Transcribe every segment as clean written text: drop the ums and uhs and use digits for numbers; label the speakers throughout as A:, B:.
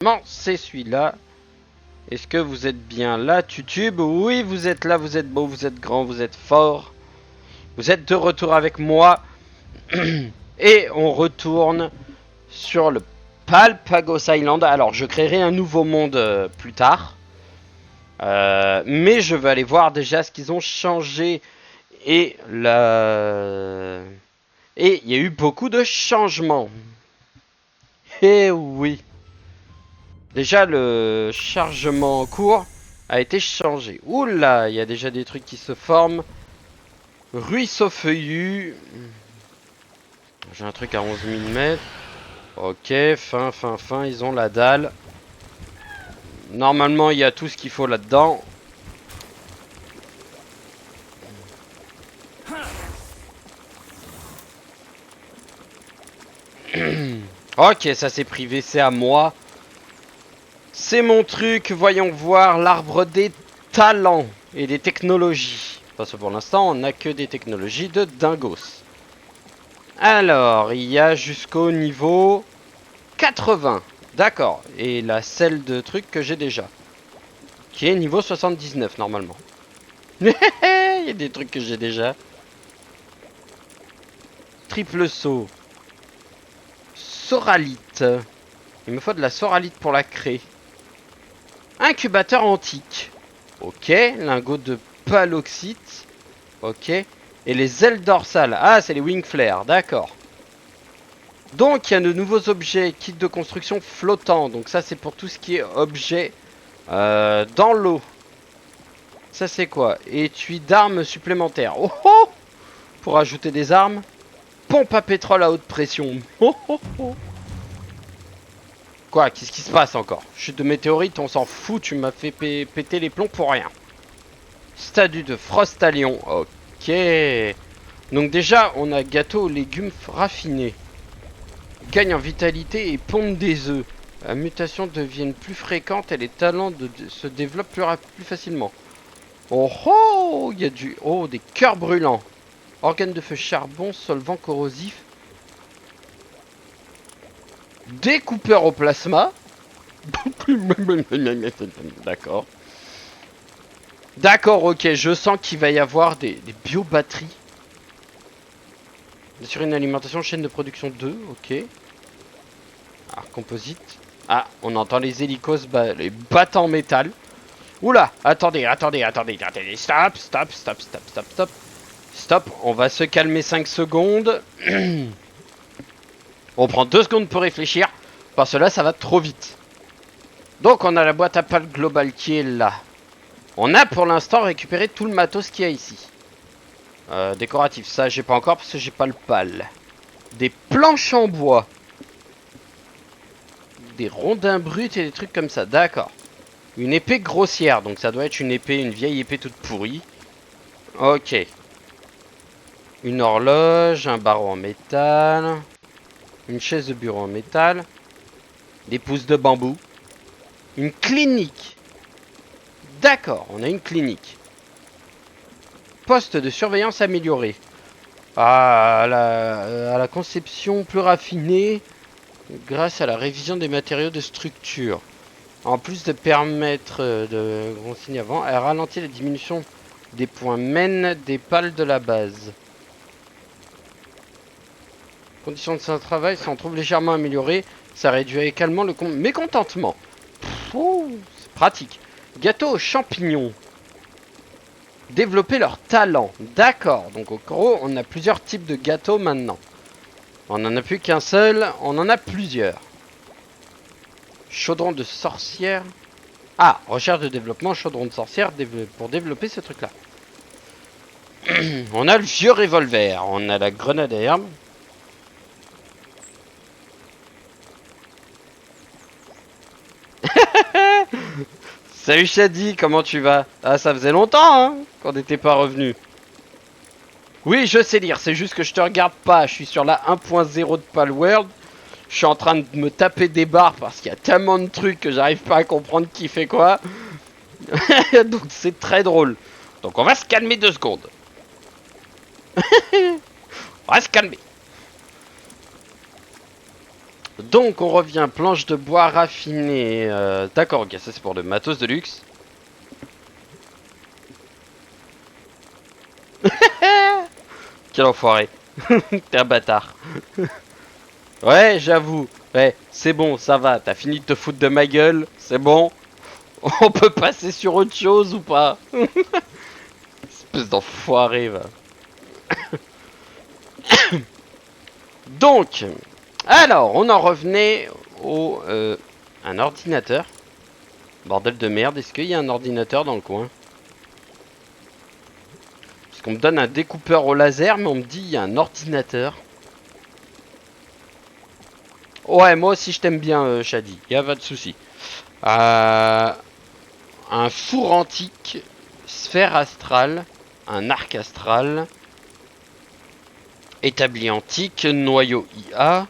A: Non, c'est celui-là. Est-ce que vous êtes bien là, YouTube? Oui, vous êtes là, vous êtes beau, vous êtes grand, vous êtes fort. Vous êtes de retour avec moi. Et on retourne sur le Palpagos Island. Alors, je créerai un nouveau monde plus tard. Mais je veux aller voir déjà ce qu'ils ont changé. Et la... Et il y a eu beaucoup de changements. Eh oui. Déjà, le chargement en cours a été changé. Oula, il y a déjà des trucs qui se forment. Ruisseau feuillu. J'ai un truc à 11 000 mètres. Ok, fin, ils ont la dalle. Normalement, il y a tout ce qu'il faut là-dedans. Ok, ça c'est privé, c'est à moi. C'est mon truc, voyons voir l'arbre des talents et des technologies. Parce que pour l'instant, on n'a que des technologies de dingos. Alors, il y a jusqu'au niveau 80. D'accord. Et la selle de trucs que j'ai déjà. Qui est niveau 79 normalement. Il y a des trucs que j'ai déjà. Triple saut. Soralite. Il me faut de la soralite pour la créer. Incubateur antique. Ok. Lingot de paloxite. Ok. Et les ailes dorsales. Ah, c'est les wing flares. D'accord. Donc, il y a de nouveaux objets. Kit de construction flottant. Donc ça, c'est pour tout ce qui est objet dans l'eau. Ça, c'est quoi? Étui d'armes supplémentaires. Oh oh! Pour ajouter des armes. Pompe à pétrole à haute pression. Oh oh oh! Quoi? Qu'est-ce qui se passe encore? Chute de météorite, on s'en fout. Tu m'as fait péter les plombs pour rien. Statue de Frostalion. Ok. Donc déjà, on a gâteau aux légumes raffinés. Gagne en vitalité et pompe des œufs. La mutation devient plus fréquente et les talents se développent plus facilement. Oh oh! Il y a du... Oh, des cœurs brûlants. Organes de feu charbon, solvant corrosif. Découpeur au plasma. D'accord. D'accord, ok. Je sens qu'il va y avoir des bio-batteries. Assurer une alimentation, chaîne de production 2, ok. Alors, composite. Ah, on entend les hélicos, les battants en métal. Oula, attendez. Stop, on va se calmer 5 secondes. On prend 2 secondes pour réfléchir. Parce que là, ça va trop vite. Donc, on a la boîte à pales globale qui est là. On a pour l'instant récupéré tout le matos qu'il y a ici. Décoratif, ça j'ai pas encore parce que j'ai pas le pal. Des planches en bois. Des rondins bruts et des trucs comme ça, d'accord. Une épée grossière, donc ça doit être une vieille épée toute pourrie. Ok. Une horloge, un barreau en métal. Une chaise de bureau en métal. Des pousses de bambou. Une clinique. D'accord, on a une clinique. Poste de surveillance amélioré. À la conception plus raffinée grâce à la révision des matériaux de structure. En plus de permettre de renseigner avant, elle ralentit la diminution des points mène des pales de la base. Conditions de son travail s'en trouvent légèrement améliorées. Ça réduit également le mécontentement. C'est pratique. Gâteau aux champignons. Développer leur talent. D'accord. Donc au gros, on a plusieurs types de gâteaux maintenant. On n'en a plus qu'un seul, on en a plusieurs. Chaudron de sorcière. Ah, recherche de développement, chaudron de sorcière pour développer ce truc-là. On a le vieux revolver, on a la grenade à herbe. Salut Shadi, comment tu vas? Ah, ça faisait longtemps, hein, qu'on n'était pas revenu. Oui, je sais lire, c'est juste que je te regarde pas. Je suis sur la 1.0 de Palworld. Je suis en train de me taper des barres parce qu'il y a tellement de trucs que j'arrive pas à comprendre qui fait quoi. Donc c'est très drôle. Donc on va se calmer 2 secondes. On va se calmer. Donc on revient, planche de bois raffinée. D'accord, ok, ça c'est pour le matos de luxe. Quel enfoiré. T'es un bâtard. Ouais, j'avoue. Ouais, c'est bon, ça va. T'as fini de te foutre de ma gueule. C'est bon. On peut passer sur autre chose ou pas? Espèce d'enfoiré, va. Donc, alors, on en revenait au... un ordinateur. Bordel de merde, est-ce qu'il y a un ordinateur dans le coin? Parce qu'on me donne un découpeur au laser, mais on me dit il y a un ordinateur. Ouais, moi aussi je t'aime bien, Shadi. Y a pas de souci. Un four antique, sphère astrale, un arc astral, établi antique, noyau IA.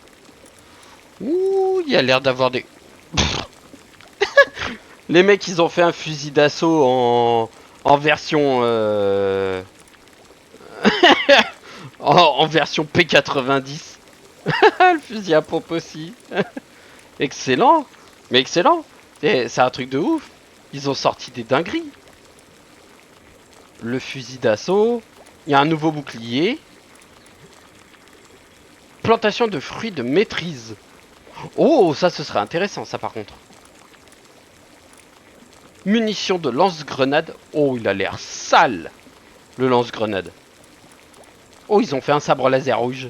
A: Ouh, il y a l'air d'avoir des... Les mecs, ils ont fait un fusil d'assaut en version... en version P90. Le fusil à pompe aussi. Excellent. Mais excellent. C'est un truc de ouf. Ils ont sorti des dingueries. Le fusil d'assaut. Il y a un nouveau bouclier. Plantation de fruits de maîtrise. Oh, ça ce serait intéressant ça par contre. Munitions de lance-grenade. Oh, il a l'air sale. Le lance-grenade. Oh, ils ont fait un sabre laser rouge.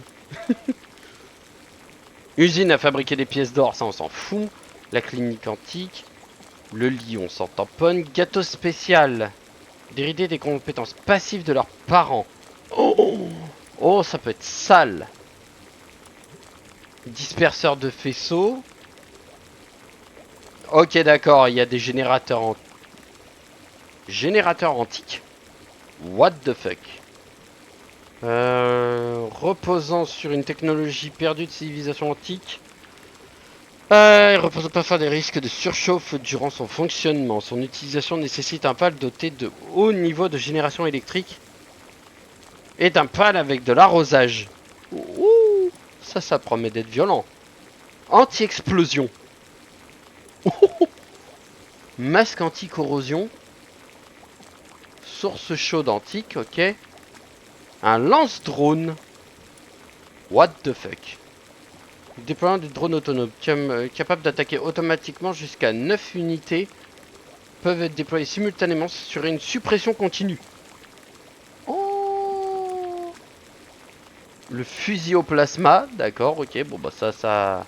A: Usine à fabriquer des pièces d'or, ça on s'en fout. La clinique antique. Le lit, on s'en tamponne. Gâteau spécial. Dérider des compétences passives de leurs parents. Oh, oh, ça peut être sale. Disperseur de faisceaux. Ok, d'accord, il y a des générateurs en... Générateurs antiques. What the fuck. Reposant sur une technologie perdue de civilisation antique. Il représente parfois des risques de surchauffe durant son fonctionnement. Son utilisation nécessite un pâle doté de haut niveau de génération électrique et d'un pâle avec de l'arrosage. Ouh, ça promet d'être violent. Anti-explosion. Masque anti-corrosion. Source chaude antique, ok. Un lance-drone. What the fuck. Déploiement du drone autonome. Capable d'attaquer automatiquement jusqu'à 9 unités. Peuvent être déployés simultanément sur une suppression continue. Oh. Le fusil au plasma. D'accord, ok. Bon bah ça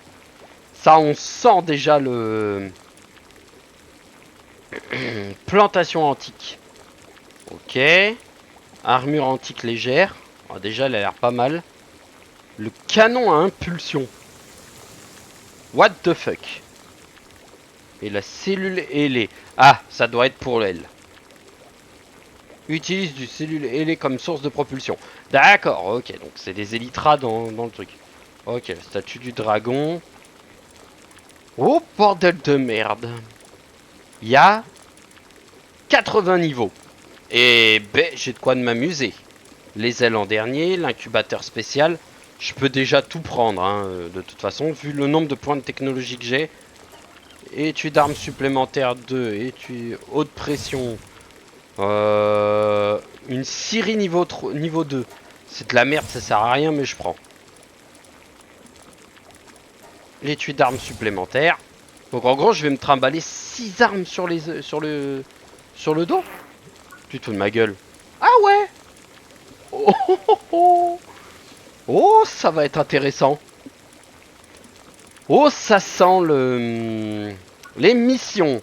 A: on sent déjà le... Plantation antique. Ok. Armure antique légère. Oh, déjà, elle a l'air pas mal. Le canon à impulsion. What the fuck. Et la cellule ailée. Ah, ça doit être pour l'aile. Utilise du cellule ailée comme source de propulsion. D'accord, ok. Donc c'est des élytras dans le truc. Ok, statue du dragon. Oh, bordel de merde. Il y a 80 niveaux. Et ben, j'ai de quoi de m'amuser. Les ailes en dernier, l'incubateur spécial. Je peux déjà tout prendre, hein, de toute façon, vu le nombre de points de technologie que j'ai. Étude d'armes supplémentaires 2, étude haute pression. Une scierie niveau 2. C'est de la merde, ça sert à rien, mais je prends. L'étui d'armes supplémentaires. Donc en gros, je vais me trimballer 6 armes sur le dos. Tu te fous de ma gueule. Ah ouais. Oh, oh, oh, oh. Oh, ça va être intéressant. Oh, ça sent les missions.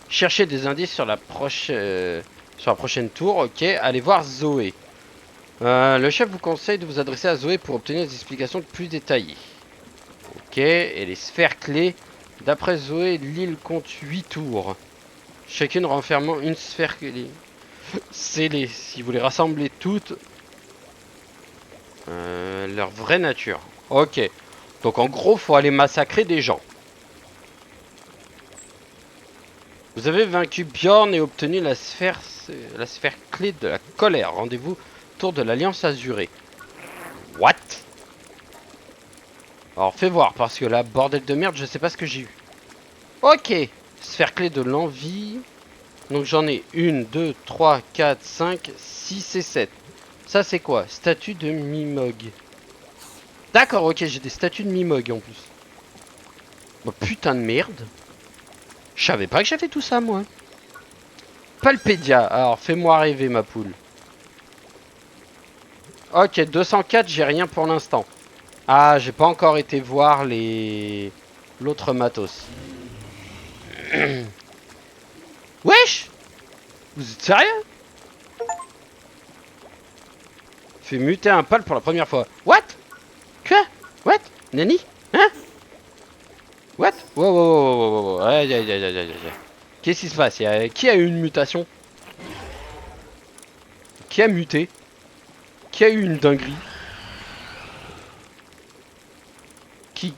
A: Chercher des indices sur la prochaine tour. Ok, allez voir Zoé. Le chef vous conseille de vous adresser à Zoé pour obtenir des explications plus détaillées. Ok, et les sphères clés. D'après Zoé, l'île compte 8 tours. Chacune renfermant une sphère clé. Scellées. Si vous les rassemblez toutes, leur vraie nature. Ok. Donc en gros, faut aller massacrer des gens. Vous avez vaincu Bjorn et obtenu la sphère clé de la colère. Rendez-vous tour de l'Alliance Azurée. What? Alors fais voir, parce que là, bordel de merde, je sais pas ce que j'ai eu. Ok. Sphère clé de l'envie. Donc j'en ai 1, 2, 3, 4, 5, 6 et 7. Ça c'est quoi? Statue de Mimog. D'accord, ok, j'ai des statues de Mimog en plus. Bah putain de merde. Je savais pas que j'avais tout ça moi. Palpédia, alors fais-moi rêver ma poule. Ok, 204, j'ai rien pour l'instant. Ah, j'ai pas encore été voir les... l'autre matos. Wesh! Vous êtes sérieux? Fait muter un pal pour la première fois. What? Quoi? What? Nani? Hein? What? Wow, wow, wow, wow, wow, wow. Aïe, aïe, aïe, aïe, aïe, aïe. Qu'est-ce qui se passe? Qui a eu une mutation? Qui a muté? Qui a eu une dinguerie? Qui?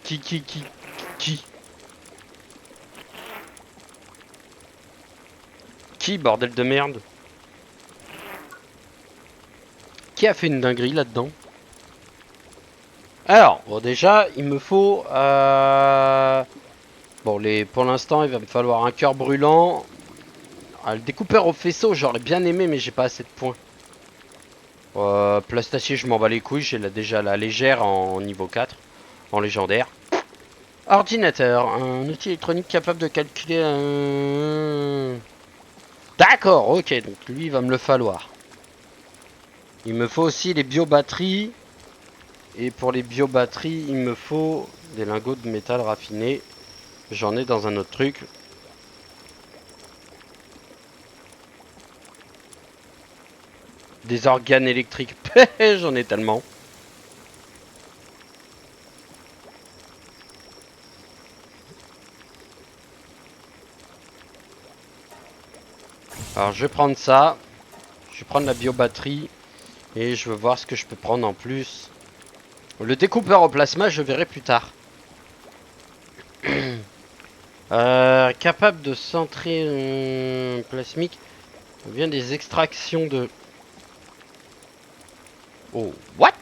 A: Qui, bordel de merde? Qui a fait une dinguerie là-dedans? Alors, bon déjà, il me faut... Bon, pour l'instant, il va me falloir un cœur brûlant. Ah, le découpeur au faisceau, j'aurais bien aimé, mais j'ai pas assez de points. Plastacier, je m'en bats les couilles. J'ai déjà la légère en niveau 4, en légendaire. Ordinateur, un outil électronique capable de calculer un... D'accord, ok, donc lui, il va me le falloir. Il me faut aussi les biobatteries. Et pour les biobatteries, il me faut des lingots de métal raffinés. J'en ai dans un autre truc. Des organes électriques. J'en ai tellement. Alors je vais prendre ça. Je vais prendre la biobatterie. Et je veux voir ce que je peux prendre en plus. Le découpeur au plasma, je verrai plus tard. Capable de centrer plasmique. Vient des extractions de... Oh, what?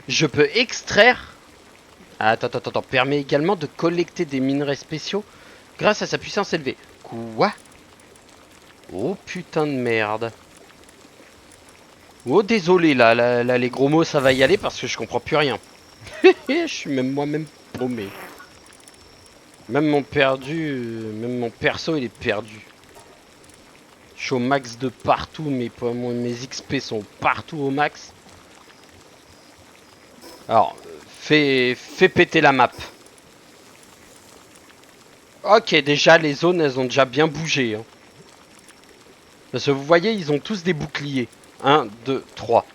A: Je peux extraire... Attends. Permet également de collecter des minerais spéciaux grâce à sa puissance élevée. Quoi? Oh putain de merde. Oh désolé là, les gros mots ça va y aller parce que je comprends plus rien. Je suis même moi-même paumé. Même mon même mon perso il est perdu. Je suis au max de partout, mes XP sont partout au max. Alors, fais péter la map. Ok, déjà les zones elles ont déjà bien bougé. Hein. Parce que vous voyez, ils ont tous des boucliers. 1, 2, 3.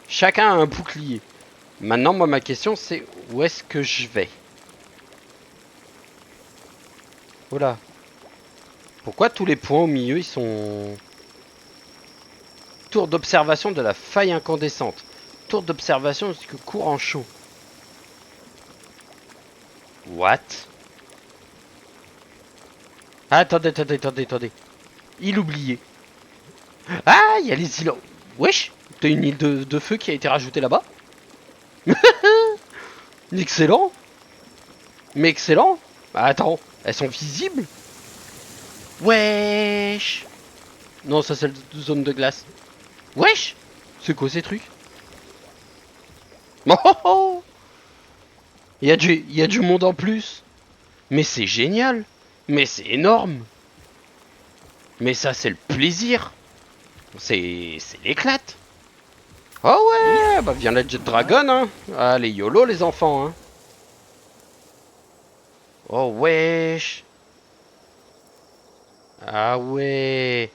A: Chacun a un bouclier. Maintenant, moi ma question c'est où est-ce que je vais? Voilà. Pourquoi tous les points au milieu ils sont... Tour d'observation de la faille incandescente. Tour d'observation jusqu'au courant chaud. What? Attendez. Île oubliée. Ah, il y a les îles... Wesh, t'as une île de feu qui a été rajoutée là-bas. Excellent. Mais excellent. Attends, elles sont visibles? Wesh. Non, ça c'est la zone de glace. Wesh. C'est quoi ces trucs? Oh oh oh. Il y a du monde en plus. Mais c'est génial. Mais c'est énorme. Mais ça c'est le plaisir. C'est l'éclate. Oh ouais, bah viens la Jet Dragon, hein. Allez, YOLO les enfants, hein. Oh wesh. Ah ouais.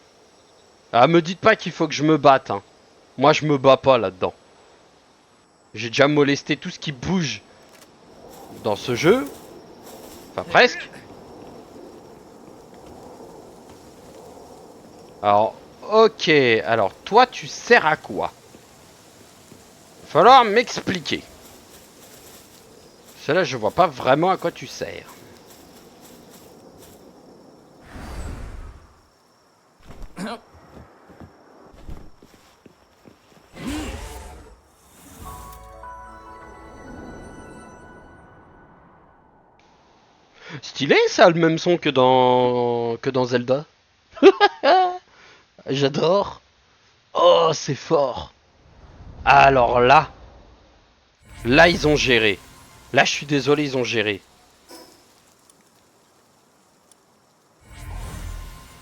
A: Ah, me dites pas qu'il faut que je me batte, hein. Moi, je me bats pas là-dedans. J'ai déjà molesté tout ce qui bouge dans ce jeu. Enfin, presque. Alors, ok. Alors, toi, tu sers à quoi? Falloir m'expliquer. Cela, je vois pas vraiment à quoi tu sers. Stylé, ça a le même son que dans Zelda. J'adore. Oh, c'est fort. Alors là, ils ont géré. Là, je suis désolé, ils ont géré.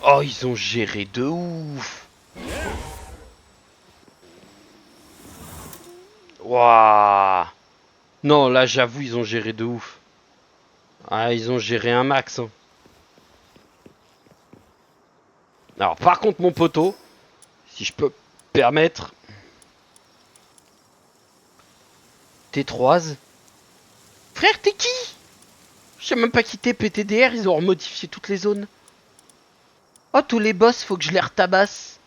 A: Oh, ils ont géré de ouf. Waouh. Non, là, j'avoue, ils ont géré de ouf. Ah, ils ont géré un max. Hein. Alors, par contre, mon poteau, si je peux permettre, T3. Frère, t'es qui? Je sais même pas qui t'es, PTDR, ils ont remodifié toutes les zones. Oh, tous les boss, faut que je les retabasse.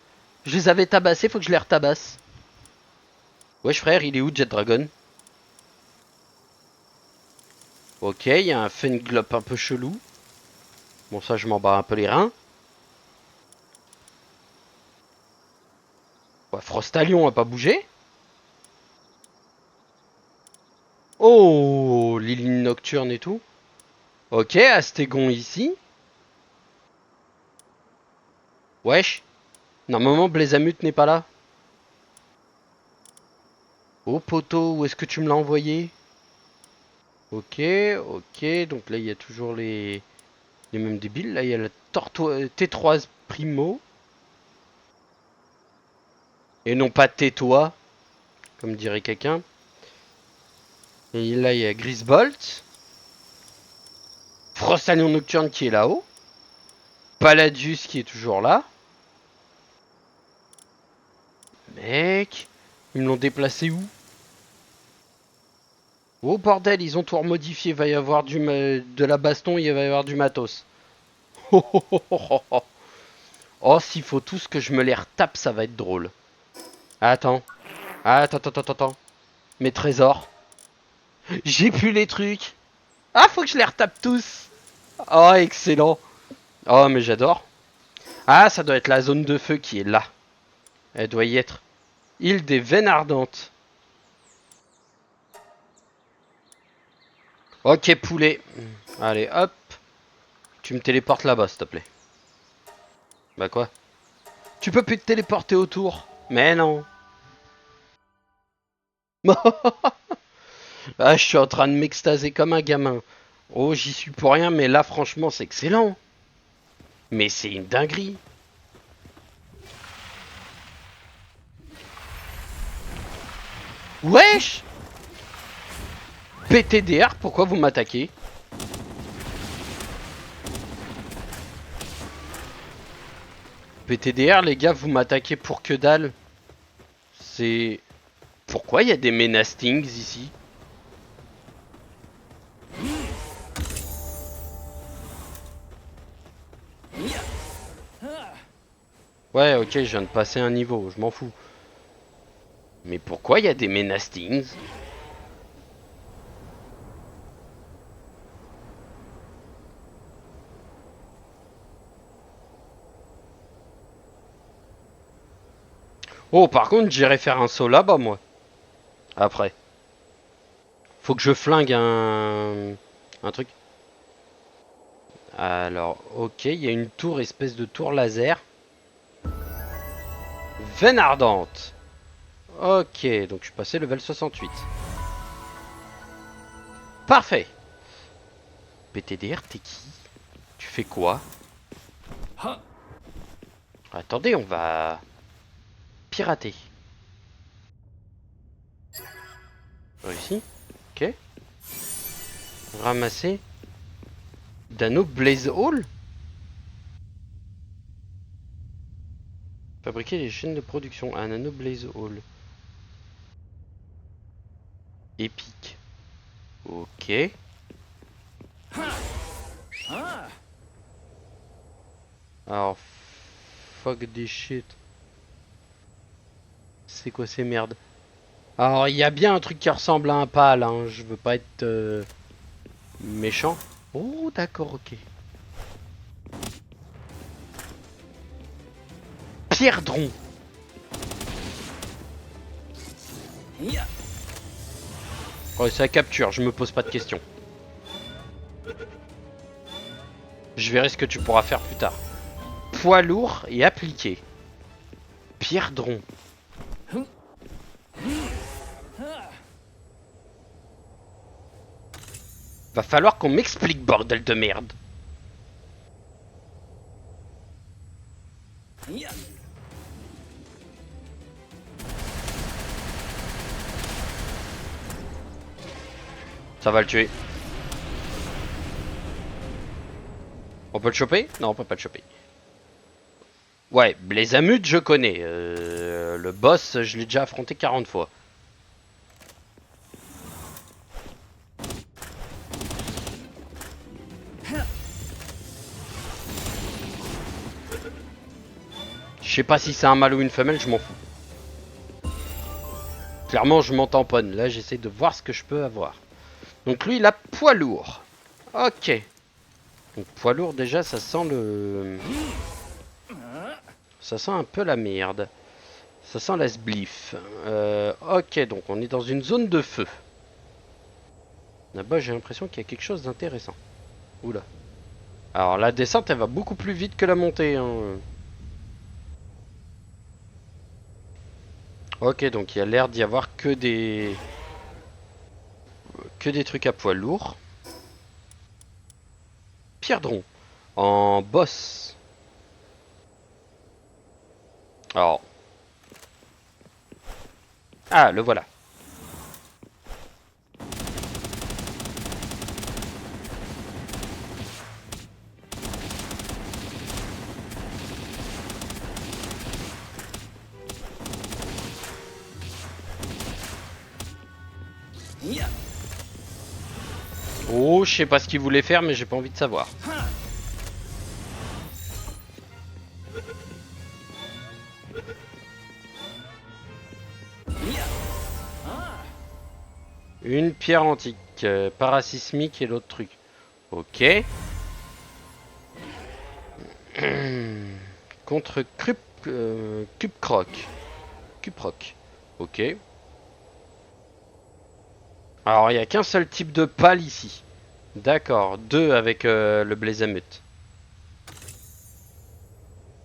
A: Je les avais tabassés, faut que je les retabasse. Wesh frère, il est où Jet Dragon? Ok, il y a un Fenglop un peu chelou. Bon, ça, je m'en bats un peu les reins. Ouais, Frostalion a pas bougé. Oh, les lignes nocturnes et tout. Ok, Astégon ici. Wesh. Normalement, Blazamut n'est pas là. Oh, poteau, où est-ce que tu me l'as envoyé? Ok, ok. Donc là, il y a toujours les mêmes débiles. Là, il y a la T3 Primo. Et non pas tais-toi, comme dirait quelqu'un. Et là, il y a Grisbolt. Frostalion Nocturne qui est là-haut. Palladius qui est toujours là. Mec, ils me l'ont déplacé où? Oh bordel, ils ont tout remodifié. Il va y avoir de la baston, il va y avoir du matos. Oh, oh, oh, oh, oh. Oh, s'il faut tous que je me les retape, ça va être drôle. Attends. Attends. Mes trésors. J'ai plus les trucs. Ah, faut que je les retape tous. Oh, excellent. Oh, mais j'adore. Ah, ça doit être la zone de feu qui est là. Elle doit y être. Île des Veines Ardentes. Ok, poulet. Allez, hop. Tu me téléportes là-bas, s'il te plaît. Bah quoi? Tu peux plus te téléporter autour. Mais non. Ah, je suis en train de m'extaser comme un gamin. Oh, j'y suis pour rien, mais là, franchement, c'est excellent. Mais c'est une dinguerie. Wesh! PTDR, pourquoi vous m'attaquez? PTDR, les gars, vous m'attaquez pour que dalle. C'est... Pourquoi il y a des Menastings ici? Ouais, ok, je viens de passer un niveau, je m'en fous. Mais pourquoi il y a des Menastings? Oh, par contre, j'irai faire un saut là-bas, moi. Après. Faut que je flingue un truc. Alors, ok, il y a une tour, espèce de tour laser. Veine ardente. Ok, donc je suis passé level 68. Parfait. PTDR, t'es qui? Tu fais quoi? Attendez, on va pirater. Réussi. Ok. Ramasser. D'anneau Blaze Hall. Fabriquer les chaînes de production. Un anneau Blaze Hall. Épique. Ok. Alors, fuck des shit. C'est quoi ces merdes? Alors, il y a bien un truc qui ressemble à un pal, hein. Je veux pas être méchant. Oh, d'accord, ok. Pierdron. Oh, ça capture, je me pose pas de questions. Je verrai ce que tu pourras faire plus tard. Poids lourd et appliqué. Pierdron. Va falloir qu'on m'explique, bordel de merde. Ça va le tuer. On peut le choper? Non, on peut pas le choper. Ouais, Blazamut, je connais. Le boss, je l'ai déjà affronté 40 fois. Je sais pas si c'est un mâle ou une femelle, je m'en fous. Clairement, je m'en tamponne. Là, j'essaie de voir ce que je peux avoir. Donc lui, il a poids lourd. Ok. Donc poids lourd, déjà, ça sent le... Ça sent un peu la merde. Ça sent la sbliff. Ok, donc on est dans une zone de feu. Là-bas, j'ai l'impression qu'il y a quelque chose d'intéressant. Oula. Alors la descente, elle va beaucoup plus vite que la montée. Hein. Ok, donc il y a l'air d'y avoir que des trucs à poids lourd. Pierdron en boss. Alors. Ah, le voilà. Oh, je sais pas ce qu'il voulait faire, mais j'ai pas envie de savoir. Une pierre antique, parasismique et l'autre truc. Ok. Contre Cupcroc. Cuproc. Ok. Alors, il n'y a qu'un seul type de pal ici. D'accord, deux avec le Blazamut.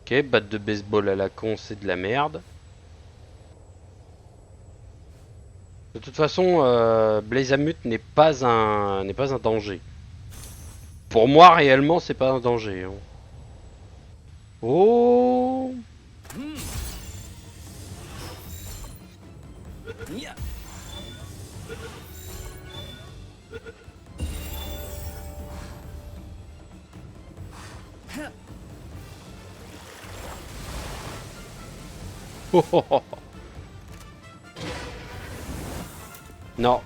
A: Ok, batte de baseball à la con, c'est de la merde. De toute façon, Blazamut n'est pas un danger. Pour moi, réellement, c'est pas un danger. Hein. Oh. Non.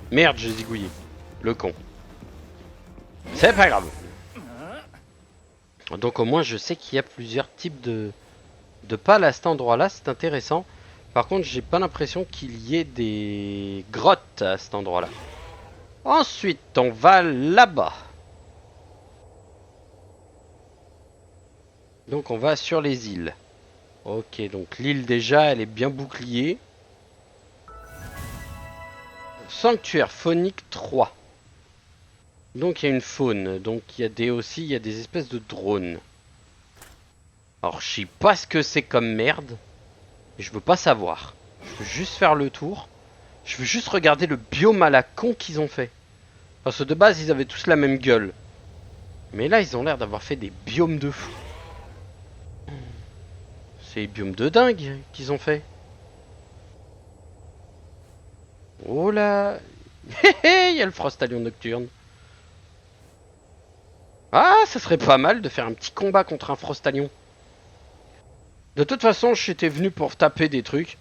A: Merde, j'ai zigouillé. Le con. C'est pas grave. Donc au moins je sais qu'il y a plusieurs types de pales à cet endroit-là, c'est intéressant. Par contre, j'ai pas l'impression qu'il y ait des grottes à cet endroit-là. Ensuite, on va là-bas. Donc on va sur les îles. Ok, donc l'île déjà, elle est bien boucliée. Sanctuaire faunique 3. Donc il y a une faune, donc il y a il y a des espèces de drones. Alors je sais pas ce que c'est comme merde, mais je veux pas savoir. Je veux juste faire le tour. Je veux juste regarder le biome à la con qu'ils ont fait. Parce que de base ils avaient tous la même gueule. Mais là ils ont l'air d'avoir fait des biomes de fou. C'est des biomes de dingue qu'ils ont fait. Oh là. Il y a le Frostalion nocturne. Ah, ça serait pas mal de faire un petit combat contre un Frostalion. De toute façon, j'étais venu pour taper des trucs.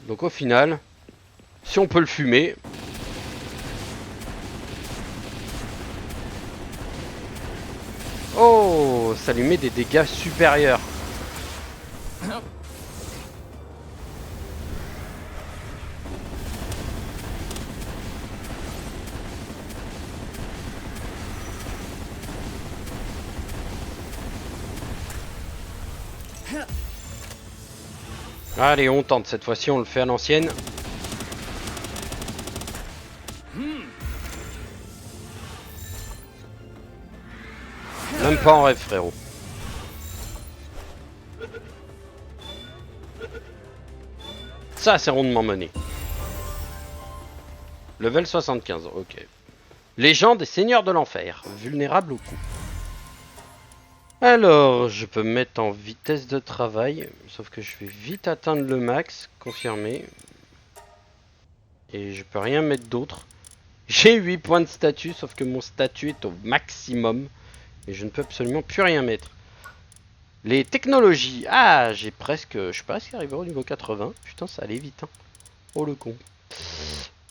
A: Donc au final, si on peut le fumer... Oh, ça lui met des dégâts supérieurs. Allez, on tente. Cette fois-ci, on le fait à l'ancienne. Même pas en rêve, frérot. Ça, c'est rondement mené. Level 75, ok. Légende des seigneurs de l'enfer, vulnérable au coup. Alors, je peux me mettre en vitesse de travail, sauf que je vais vite atteindre le max, confirmé. Et je peux rien mettre d'autre. J'ai 8 points de statut, sauf que mon statut est au maximum. Et je ne peux absolument plus rien mettre. Les technologies. Ah, j'ai presque... Je suis presque arrivé au niveau 80. Putain, ça allait vite. Hein. Oh, le con.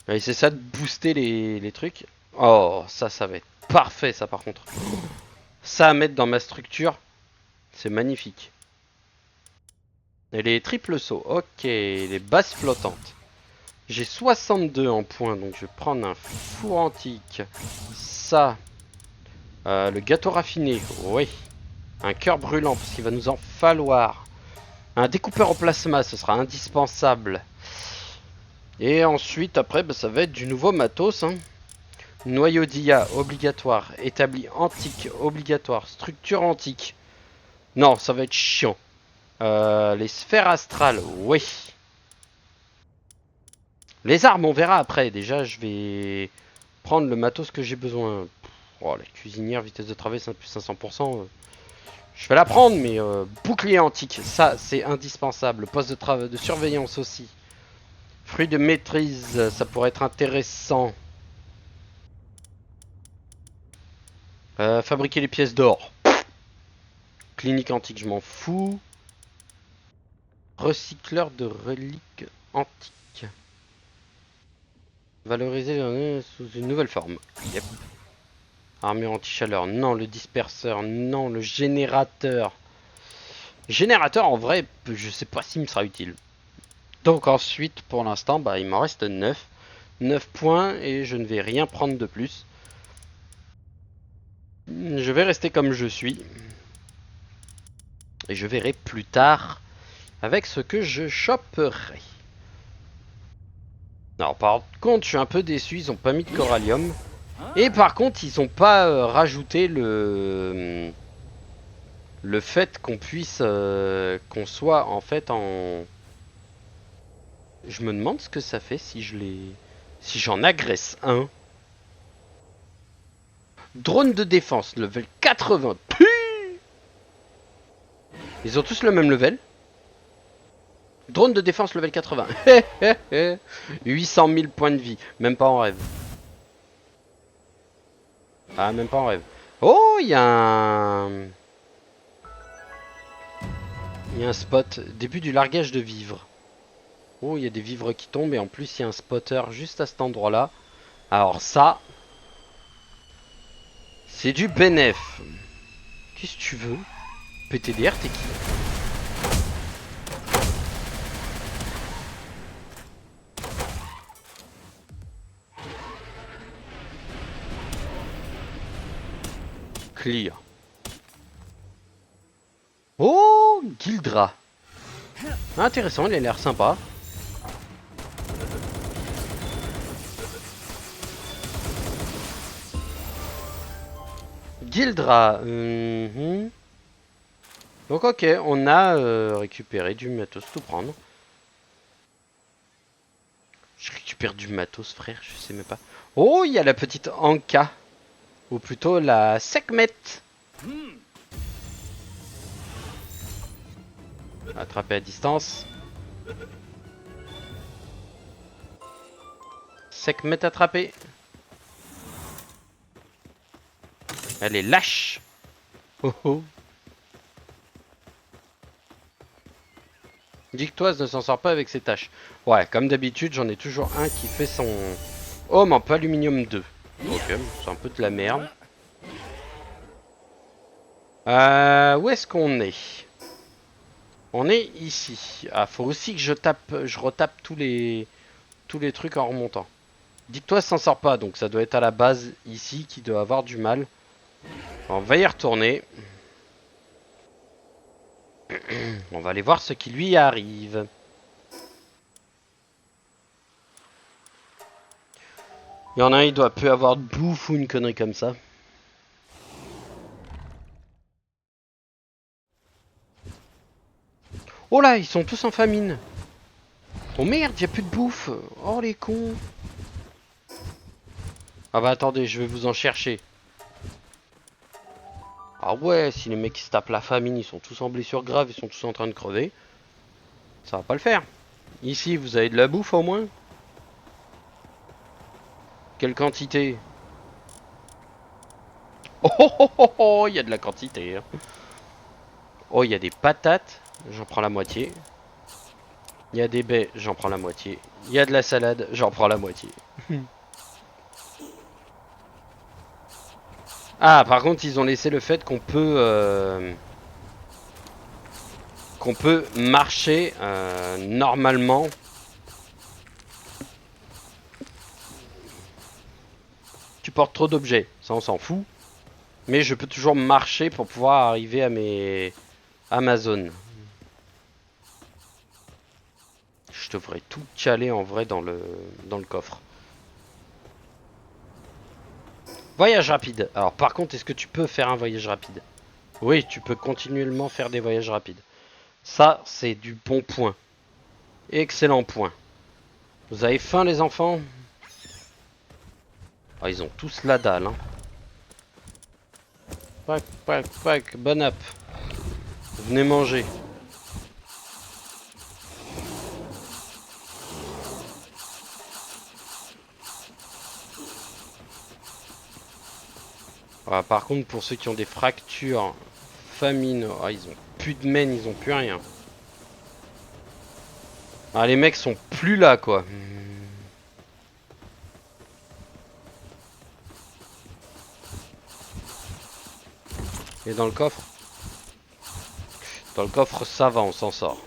A: Allez, c'est ça de booster les trucs. Oh, ça va être parfait, ça, par contre. Ça à mettre dans ma structure, c'est magnifique. Et les triples sauts. Ok, les bases flottantes. J'ai 62 en points, donc je vais prendre un four antique. Ça. Le gâteau raffiné, oui. Un cœur brûlant, parce qu'il va nous en falloir. Un découpeur au plasma, ce sera indispensable. Et ensuite, après, bah, ça va être du nouveau matos. Hein. Noyau d'IA, obligatoire. Établi antique, obligatoire. Structure antique. Non, ça va être chiant. Les sphères astrales, oui. Les armes, on verra après. Déjà, je vais prendre le matos que j'ai besoin. Oh, la cuisinière, vitesse de travail, plus 500%. Je vais la prendre, mais bouclier antique, ça, c'est indispensable. Poste de travail, de surveillance aussi. Fruit de maîtrise, ça pourrait être intéressant. Fabriquer les pièces d'or. Clinique antique, je m'en fous. Recycleur de reliques antiques. Valoriser sous une nouvelle forme. Yep. Armure anti-chaleur, non. Le disperseur, non. Le générateur. Générateur, en vrai, je sais pas s'il me sera utile. Donc ensuite, pour l'instant, bah, il m'en reste 9. 9 points et je ne vais rien prendre de plus. Je vais rester comme je suis. Et je verrai plus tard avec ce que je choperai. Alors par contre, je suis un peu déçu, ils ont pas mis de corallium. Et par contre, ils ont pas rajouté le fait qu'on puisse qu'on soit en fait en... Je me demande ce que ça fait si je les si j'en agresse un. Drone de défense, level 80. Puh, ils ont tous le même level. Drone de défense level 80. 800 000 points de vie. Même pas en rêve. Ah, même pas en rêve. Oh, il y a un... Il y a un spot. Début du largage de vivres. Oh, il y a des vivres qui tombent. Et en plus, il y a un spotter juste à cet endroit-là. Alors ça... C'est du bénéf. Qu'est-ce que tu veux? PTDR, t'es qui? Clear. Oh, Gildra. Intéressant, il a l'air sympa. Gildra. Donc ok, on a récupéré du matos, tout prendre. Je récupère du matos, frère, je sais même pas. Oh, il y a la petite Anka. Ou plutôt la Sekhmet. Attraper à distance. Sekhmet attrapé. Elle est lâche. Oh oh. Dictoise ne s'en sort pas avec ses tâches. Ouais, comme d'habitude, j'en ai toujours un qui fait son... Oh, mais pas aluminium 2. Ok, c'est un peu de la merde. Où est-ce qu'on est? On est ici. Ah, faut aussi que je retape tous les trucs en remontant. Dictoise s'en sort pas, donc ça doit être à la base ici qui doit avoir du mal. On va y retourner. On va aller voir ce qui lui arrive. Il y en a un, il doit peu avoir de bouffe ou une connerie comme ça. Oh là, ils sont tous en famine. Oh merde, y a plus de bouffe. Oh les cons. Ah bah attendez, je vais vous en chercher. Ah ouais, si les mecs qui se tapent la famine, ils sont tous en blessure grave, ils sont tous en train de crever. Ça va pas le faire. Ici, vous avez de la bouffe au moins? Quelle quantité? Oh oh oh oh oh, il y a de la quantité. Hein. Oh, il y a des patates, j'en prends la moitié. Il y a des baies, j'en prends la moitié. Il y a de la salade, j'en prends la moitié. Ah, par contre, ils ont laissé le fait qu'on peut marcher normalement. Tu portes trop d'objets, ça on s'en fout. Mais je peux toujours marcher pour pouvoir arriver à mes Amazon. Je devrais tout caler en vrai dans le coffre. Voyage rapide. Alors par contre, est-ce que tu peux faire un voyage rapide? Oui, tu peux continuellement faire des voyages rapides. Ça, c'est du bon point. Excellent point. Vous avez faim les enfants? Ah, ils ont tous la dalle. Hein. Pac, pac, pac, bon app. Venez manger. Ah, par contre, pour ceux qui ont des fractures, famine, ah, ils ont plus de mène, ils ont plus rien. Ah, les mecs sont plus là, quoi. Et dans le coffre? Dans le coffre, ça va, on s'en sort.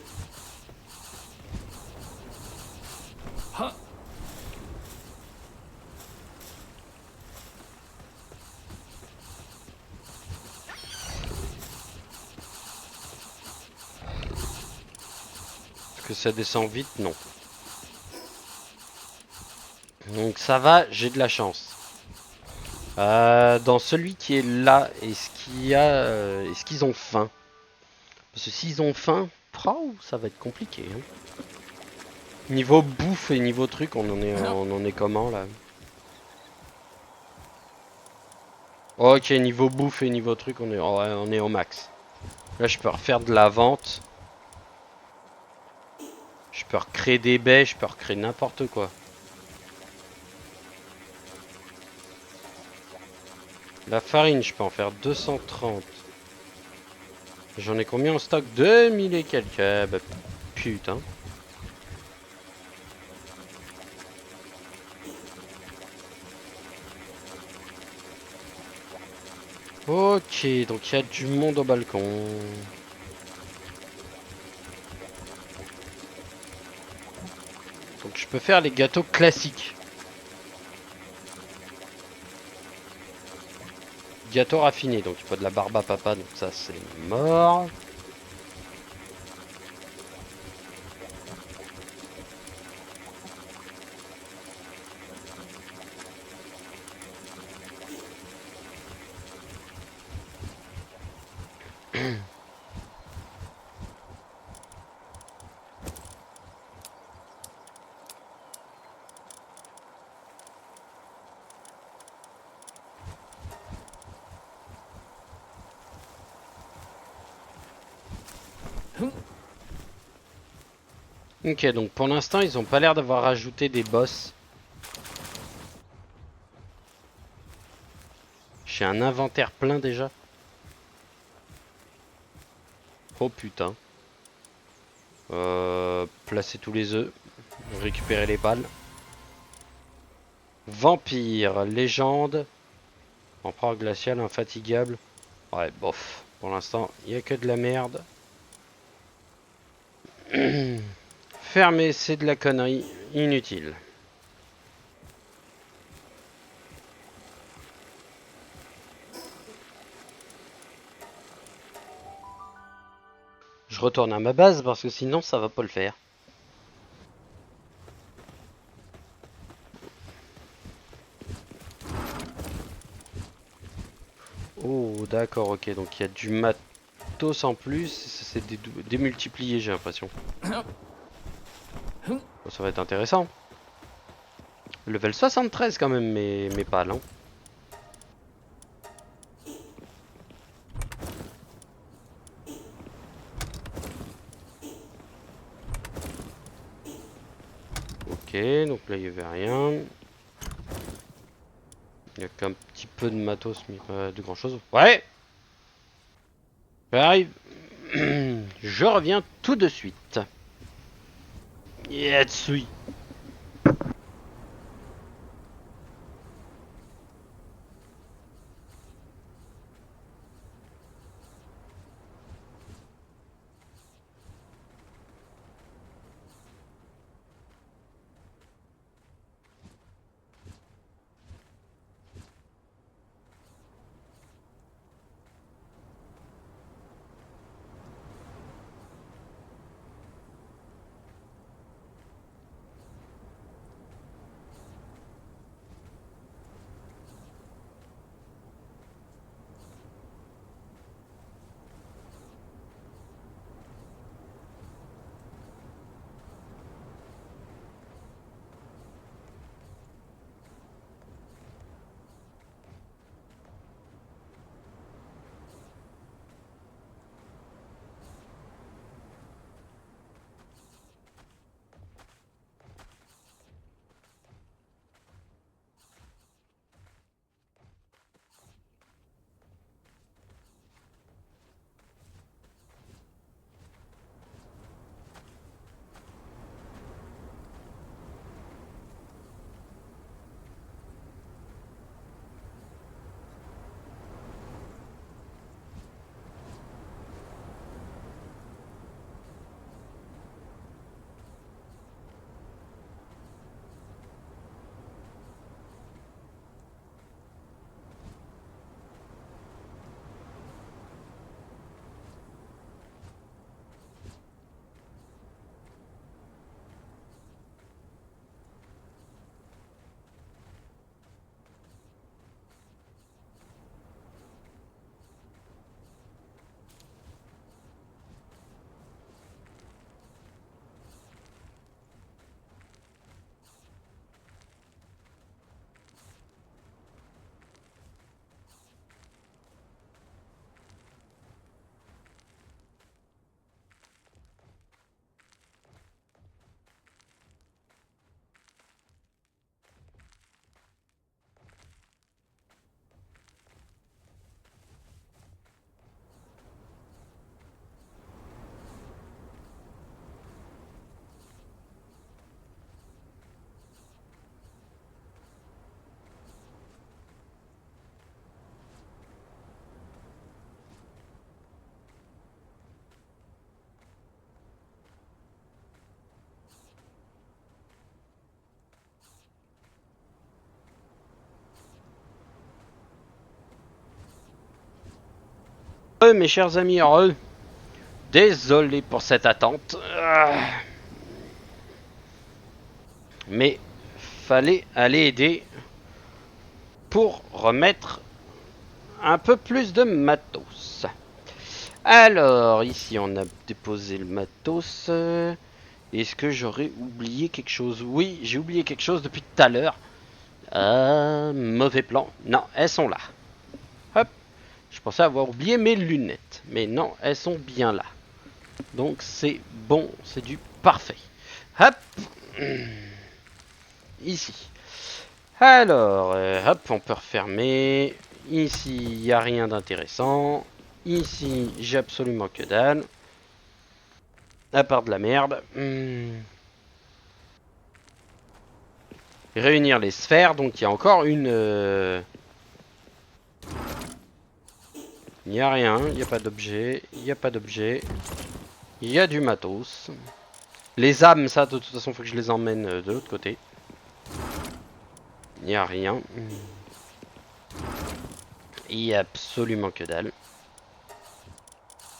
A: Est-ce que ça descend vite? Non. Donc ça va, j'ai de la chance. Dans celui qui est là, est-ce qu'ils ont faim? Parce que s'ils ont faim, ça va être compliqué. Hein. Niveau bouffe et niveau truc, on en est comment là? Ok, niveau bouffe et niveau truc, on est au max. Là, je peux refaire de la vente. Je peux recréer des baies, je peux recréer n'importe quoi. La farine, je peux en faire 230. J'en ai combien en stock? 2000 et quelques. Bah, putain. Ok, donc il y a du monde au balcon. Donc je peux faire les gâteaux classiques. Gâteau raffiné, donc il faut de la barbe à papa, donc ça c'est mort. Ok, donc pour l'instant ils ont pas l'air d'avoir rajouté des boss. J'ai un inventaire plein déjà. Oh putain. Placer tous les œufs. Récupérer les balles. Vampire, légende. Empereur glacial, infatigable. Ouais, bof. Pour l'instant, il n'y a que de la merde. Fermer, c'est de la connerie. Inutile. Je retourne à ma base parce que sinon ça va pas le faire. Oh d'accord, ok, donc il y a du mat. matos en plus, ça s'est démultiplié, j'ai l'impression. Bon, ça va être intéressant. Level 73 quand même, mais pas non. Ok, donc là il n'y avait rien. Il y a qu'un petit peu de matos, mais pas de grand chose. Ouais! J'arrive. Je reviens tout de suite. Yatsui. Mes chers amis, désolé pour cette attente. Mais fallait aller aider pour remettre un peu plus de matos. Alors, ici on a déposé le matos. Est-ce que j'aurais oublié quelque chose? Oui, j'ai oublié quelque chose depuis tout à l'heure. Mauvais plan. Non, elles sont là. Hop. Je pensais avoir oublié mes lunettes. Mais non, elles sont bien là. Donc c'est bon, c'est du parfait. Hop. Ici. Alors, hop, on peut refermer. Ici, il n'y a rien d'intéressant. Ici, j'ai absolument que dalle. À part de la merde. Réunir les sphères, donc il y a encore une... Il n'y a rien, il n'y a pas d'objet, il n'y a pas d'objet. Il y a du matos. Les âmes, ça, de toute façon, il faut que je les emmène de l'autre côté. Il n'y a rien. Il y a absolument que dalle.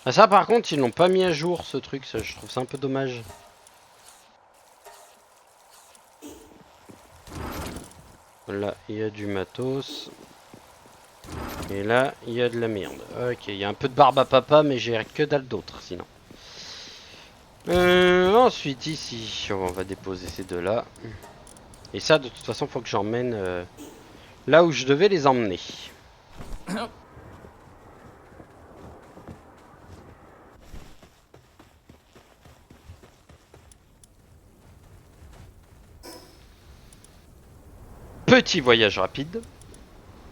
A: Ah, ça, par contre, ils l'ont pas mis à jour, ce truc. Ça, je trouve ça un peu dommage. Là, il y a du matos. Et là, il y a de la merde. Ok, il y a un peu de barbe à papa, mais j'ai que dalle d'autre sinon. Ensuite, ici, on va déposer ces deux-là. Et ça, de toute façon, faut que j'emmène là où je devais les emmener. Petit voyage rapide.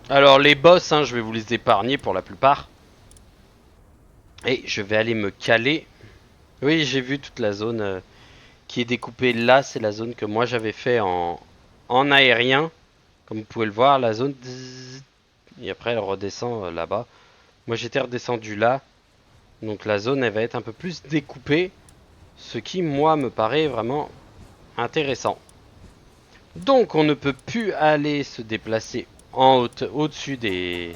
A: Alors, les boss, hein, je vais vous les épargner pour la plupart. Et je vais aller me caler. Oui, j'ai vu toute la zone qui est découpée là. C'est la zone que moi j'avais fait en aérien. Comme vous pouvez le voir, la zone... Et après, elle redescend là-bas. Moi, j'étais redescendu là. Donc la zone, elle va être un peu plus découpée. Ce qui, moi, me paraît vraiment intéressant. Donc, on ne peut plus aller se déplacer en haute, au-dessus des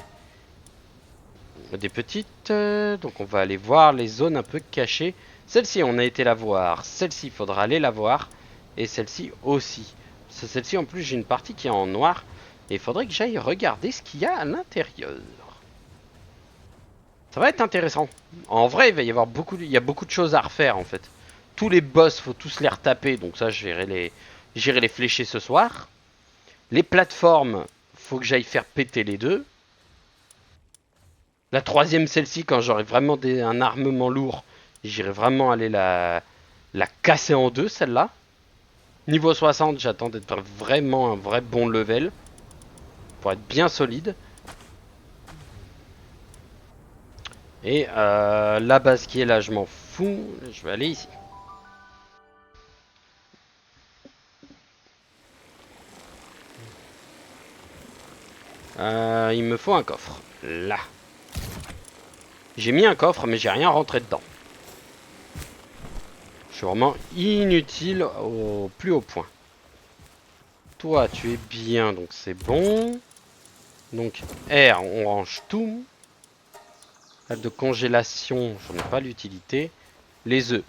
A: petites. Donc, on va aller voir les zones un peu cachées. Celle-ci, on a été la voir. Celle-ci, il faudra aller la voir. Et celle-ci aussi. Celle-ci, en plus, j'ai une partie qui est en noir. Et il faudrait que j'aille regarder ce qu'il y a à l'intérieur. Ça va être intéressant. En vrai, il va y avoir il y a beaucoup de choses à refaire en fait. Tous les boss, faut tous les retaper. Donc ça, j'irai les flécher ce soir. Les plateformes, faut que j'aille faire péter les deux. La troisième, celle-ci, quand j'aurai vraiment un armement lourd, j'irai vraiment aller la casser en deux, celle-là. Niveau 60, j'attends d'être vraiment un vrai bon level. Pour être bien solide. Et la base qui est là, je m'en fous. Je vais aller ici. Il me faut un coffre. Là. J'ai mis un coffre, mais j'ai rien rentré dedans. Je suis vraiment inutile au plus haut point. Toi, tu es bien, donc c'est bon. Donc, R, on range tout. Salle de congélation, j'en ai pas l'utilité. Les œufs.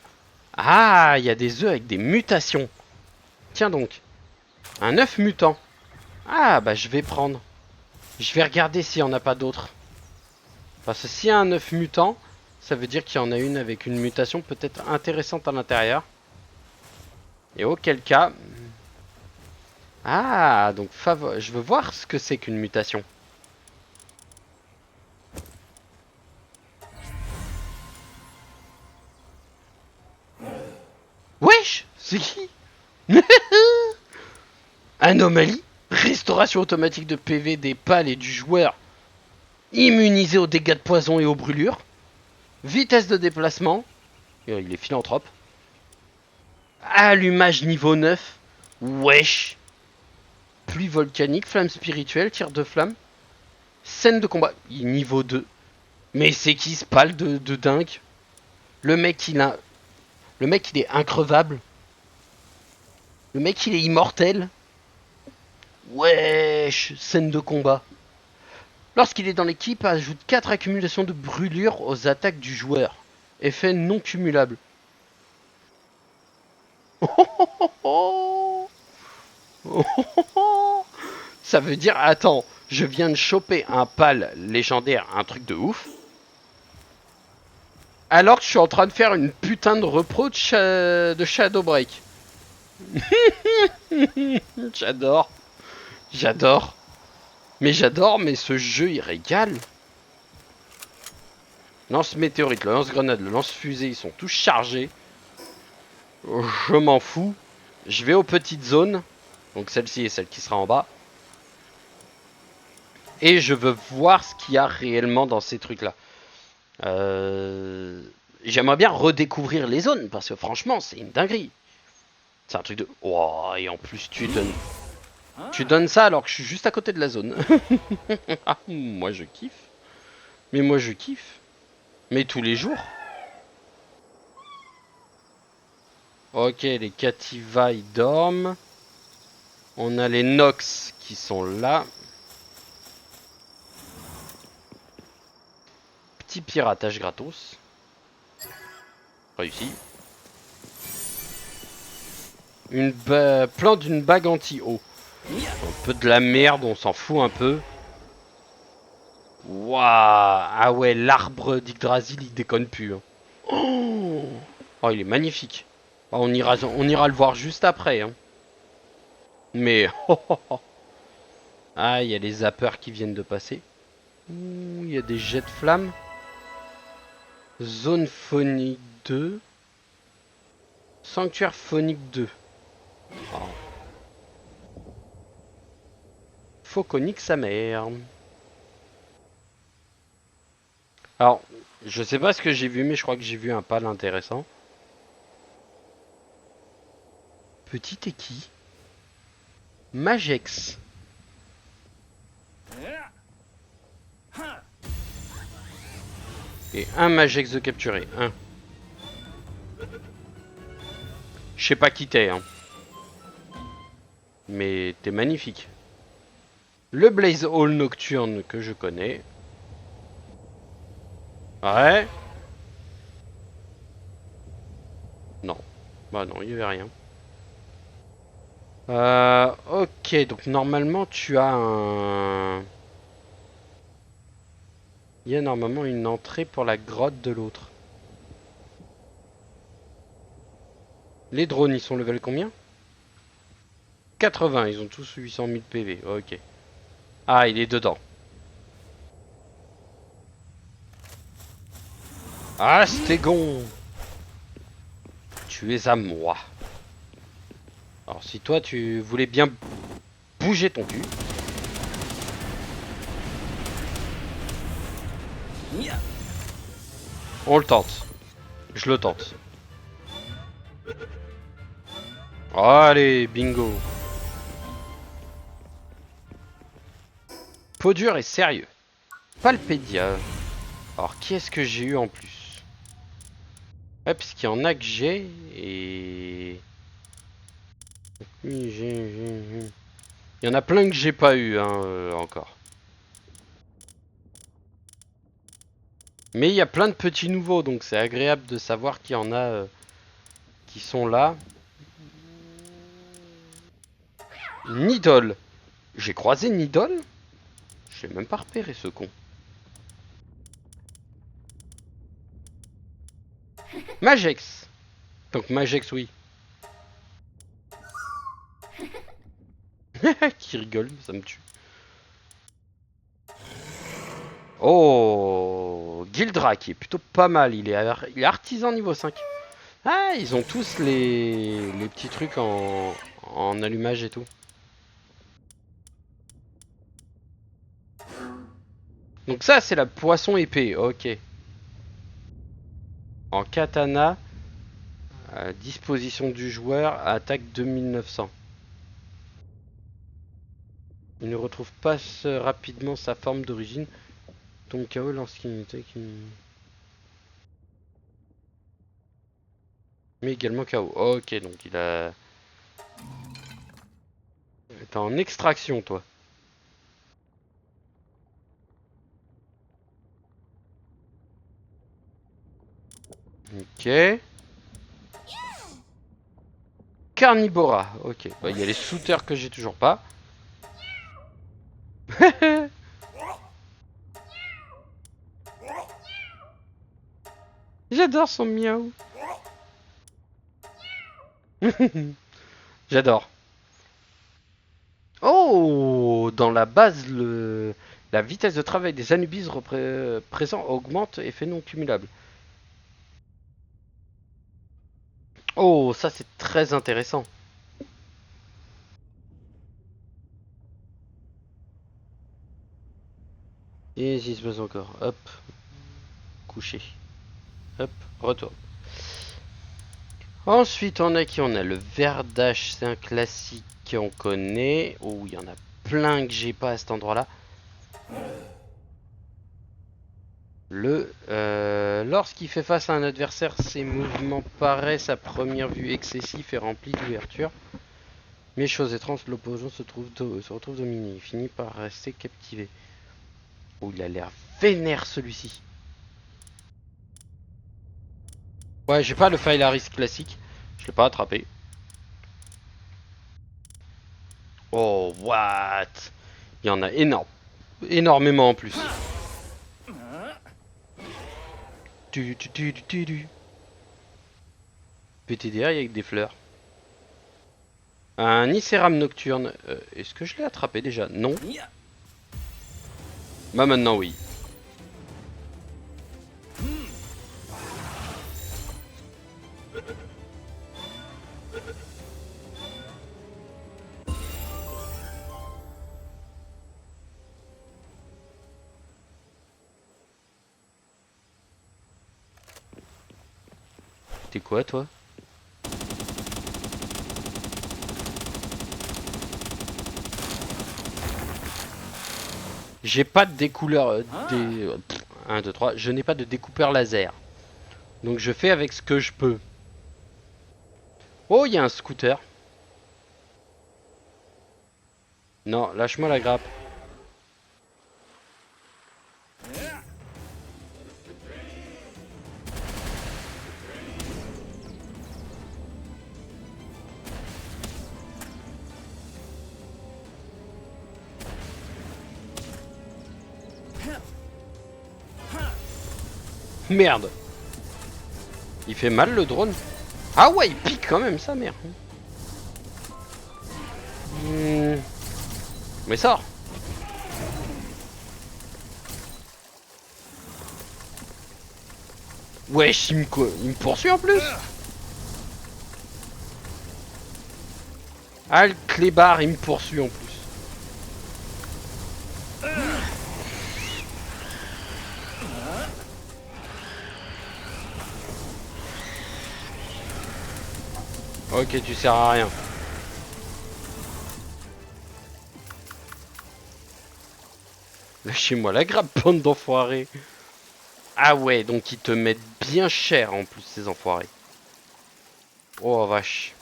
A: Ah, il y a des œufs avec des mutations. Tiens donc. Un œuf mutant. Ah, bah je vais prendre. Je vais regarder s'il n'y en a pas d'autres. Parce que s'il y a un œuf mutant, ça veut dire qu'il y en a une avec une mutation peut-être intéressante à l'intérieur. Et auquel cas... Ah, donc je veux voir ce que c'est qu'une mutation. Wesh, c'est qui? Anomalie. Restauration automatique de PV des pales et du joueur. Immunisé aux dégâts de poison et aux brûlures. Vitesse de déplacement. Il est philanthrope. Allumage niveau 9. Wesh. Pluie volcanique, flamme spirituelle, tir de flamme. Scène de combat. Niveau 2. Mais c'est qui ce pal de dingue? Le mec il est increvable. Le mec il est immortel. Wesh. Scène de combat. Lorsqu'il est dans l'équipe, ajoute 4 accumulations de brûlures aux attaques du joueur. Effet non cumulable. Ça veut dire, attends, je viens de choper un pal légendaire, un truc de ouf. Alors que je suis en train de faire une putain de repro de Shadow Break. J'adore. J'adore. Mais j'adore, mais ce jeu il régale. Lance météorite, le lance grenade, le lance fusée, ils sont tous chargés. Je m'en fous. Je vais aux petites zones. Donc celle-ci et celle qui sera en bas. Et je veux voir ce qu'il y a réellement dans ces trucs-là. J'aimerais bien redécouvrir les zones, parce que franchement, c'est une dinguerie. C'est un truc de... Oh, et en plus, tu donnes ça alors que je suis juste à côté de la zone. Ah, moi, je kiffe. Mais moi, je kiffe. Mais tous les jours. Ok, les Cativa, ils dorment. On a les Nox qui sont là. Petit piratage gratos. Réussi. Plan d'une bague anti-eau. Un peu de la merde, on s'en fout un peu. Waouh. Ah ouais, l'arbre d'Yggdrasil, il déconne plus. Hein. Oh, oh, il est magnifique. Oh, on ira le voir juste après. Hein. Mais... Ah, il y a les zappeurs qui viennent de passer. Ouh, il y a des jets de flammes. Zone phonique 2. Sanctuaire phonique 2. Oh. Phoconique sa mère. Alors, je sais pas ce que j'ai vu, mais je crois que j'ai vu un pal intéressant. Petit et qui? Magex. Et un Magex de capturer. Un. Je sais pas qui t'es, hein. Mais t'es magnifique. Le Blaze Hall Nocturne que je connais. Ouais. Non. Bah non, il y avait rien. Ok, donc normalement tu as un... Il y a normalement une entrée pour la grotte de l'autre. Les drones, ils sont level combien? 80, ils ont tous 800 000 PV. Ok. Ah, il est dedans. Ah, Stégon! Tu es à moi. Alors, si toi, tu voulais bien bouger ton cul... On le tente. Je le tente. Allez, bingo. Peau dure et sérieux. Palpédia. Alors, qui est-ce que j'ai eu en plus? Ouais, parce qu'il y en a que j'ai et... Il y en a plein que j'ai pas eu hein, encore. Mais il y a plein de petits nouveaux, donc c'est agréable de savoir qu'il y en a qui sont là. Nidol. J'ai croisé Nidol? Je l'ai même pas repéré ce con. Magex. Donc Magex oui. Qui rigole, ça me tue. Oh, Gildra qui est plutôt pas mal, il est artisan niveau 5. Ah, ils ont tous les petits trucs en allumage et tout. Donc ça, c'est la poisson épée, ok. En katana, à disposition du joueur, attaque 2900. Il ne retrouve pas rapidement sa forme d'origine. Tombe KO lorsqu'il attaque une... Mais également KO. Ok, donc il a... T'es en extraction, toi. Ok. Carnivora. Ok. Bah, il y a les shooters que j'ai toujours pas. J'adore son miaou. J'adore. Oh, dans la base, la vitesse de travail des Anubis présents augmente, effet non cumulable. Oh, ça c'est très intéressant. Et j'y se passe encore. Hop, couché. Hop, retour. Ensuite, on a qui? On a le Verdache, c'est un classique qu'on connaît. Oh, il y en a plein que j'ai pas à cet endroit-là. Lorsqu'il fait face à un adversaire, ses mouvements paraissent à première vue excessifs et remplis d'ouverture. Mais chose étrange, l'opposant se retrouve dominé. Il finit par rester captivé. Oh, il a l'air vénère celui-ci. Ouais, j'ai pas le Phylaris classique. Je l'ai pas attrapé. Oh, what? Il y en a énormément en plus. PTDR avec des fleurs. Un Icéram nocturne. Est-ce que je l'ai attrapé déjà? Non. Bah maintenant oui. T'es quoi toi? J'ai pas de découleur des 1 2 3, je n'ai pas de découpeur laser. Donc je fais avec ce que je peux. Oh, il y a un scooter. Non, lâche-moi la grappe. Merde. Il fait mal le drone. Ah ouais, il pique quand même sa mère. Mais sors. Wesh, il me poursuit en plus. Ah, le clébard, il me poursuit en plus. Ok, tu sers à rien. Lâchez-moi la grappe, bande d'enfoirés. Ah ouais, donc ils te mettent bien cher en plus, ces enfoirés. Oh vache.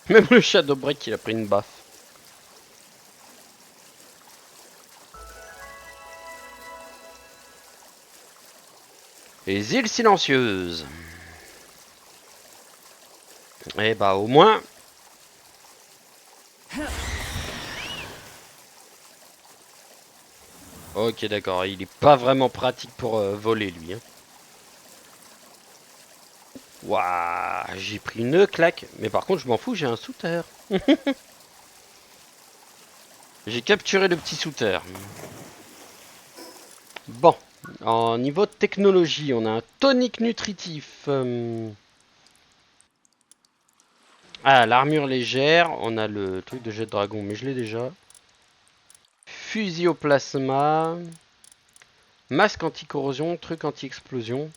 A: Même le Shadow Break, il a pris une baffe. Les îles silencieuses. Eh bah au moins. Ok d'accord, il est pas vraiment pratique pour voler lui. Hein. Waouh, j'ai pris une claque. Mais par contre je m'en fous, j'ai un shooter. J'ai capturé le petit shooter. Bon, en niveau de technologie, on a un tonique nutritif. Ah, l'armure légère, on a le truc de jet de dragon, mais je l'ai déjà. Fusil au plasma. Masque anti-corrosion, truc anti-explosion.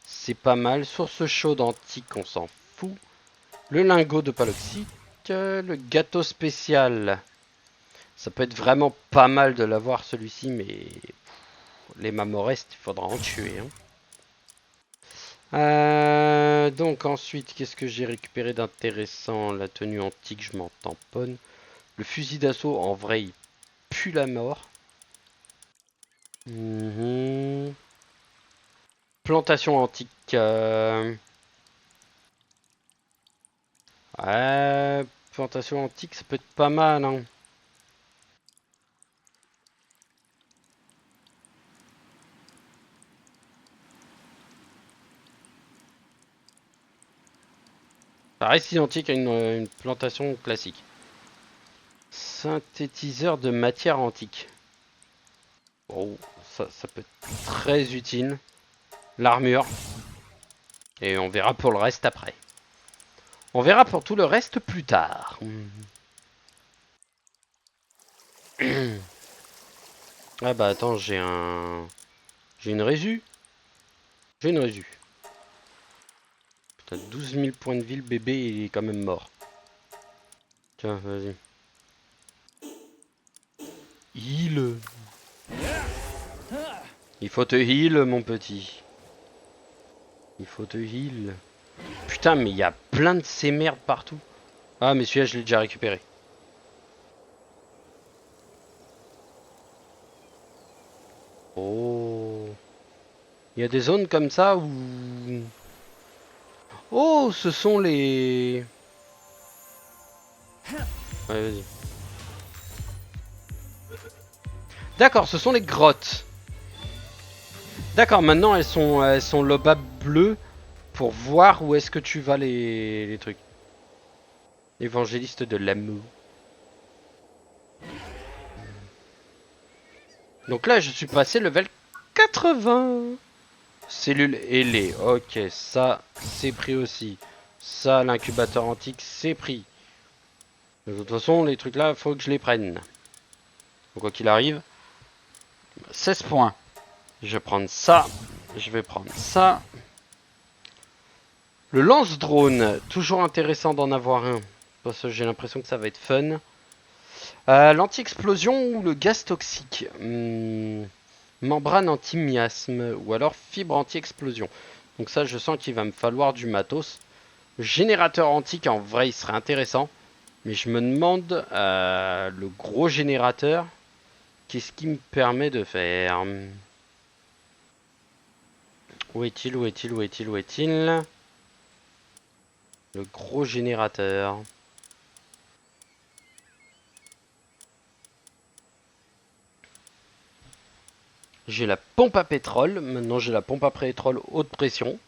A: C'est pas mal. Source chaude antique, on s'en fout. Le lingot de paloxyte. Le gâteau spécial. Ça peut être vraiment pas mal de l'avoir celui-ci, mais les mamorestes, il faudra en tuer. Hein. Donc ensuite, qu'est-ce que j'ai récupéré d'intéressant? La tenue antique, je m'en tamponne. Le fusil d'assaut, en vrai, il pue la mort. Plantation antique. Ouais, plantation antique, ça peut être pas mal. Hein. Ça reste identique à une plantation classique. Synthétiseur de matière antique. Oh, ça peut être très utile. L'armure. Et on verra pour le reste après. On verra pour tout le reste plus tard. Ah bah attends, j'ai un... J'ai une résu. J'ai une résu. Putain, 12 000 points de vie, le bébé il est quand même mort. Tiens, vas-y. Heal. Il faut te heal, mon petit. Il faut te heal. Putain, mais il y a plein de ces merdes partout. Ah, mais celui-là, je l'ai déjà récupéré. Oh. Il y a des zones comme ça où... Oh, ce sont les... Ouais, vas-y. D'accord, ce sont les grottes. D'accord, maintenant elles sont lobables bleues pour voir où est-ce que tu vas les trucs. Évangéliste de l'amour. Donc là, je suis passé level 80. Cellule ailée. Ok, ça, c'est pris aussi. Ça, l'incubateur antique, c'est pris. De toute façon, les trucs là, faut que je les prenne. Donc, quoi qu'il arrive, 16 points. Je vais prendre ça. Je vais prendre ça. Le lance-drone, toujours intéressant d'en avoir un. Parce que j'ai l'impression que ça va être fun. L'anti-explosion ou le gaz toxique. Membrane anti-miasme ou alors fibre anti-explosion. Donc ça, je sens qu'il va me falloir du matos. Générateur antique, en vrai, il serait intéressant. Mais je me demande, le gros générateur, qu'est-ce qui me permet de faire? Où est-il? Où est-il? Où est-il? Où est-il? Le gros générateur. J'ai la pompe à pétrole. Maintenant, j'ai la pompe à pétrole haute pression.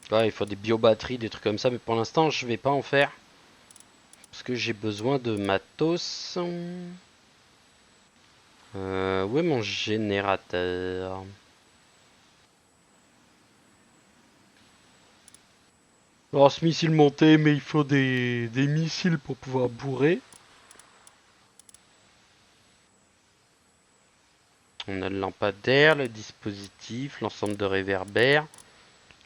A: Ouais, il faut des biobatteries, des trucs comme ça. Mais pour l'instant, je vais pas en faire. Parce que j'ai besoin de matos. Où est mon générateur? Alors, ce missile monté, mais il faut des missiles pour pouvoir bourrer. On a le lampadaire, le dispositif, l'ensemble de réverbères,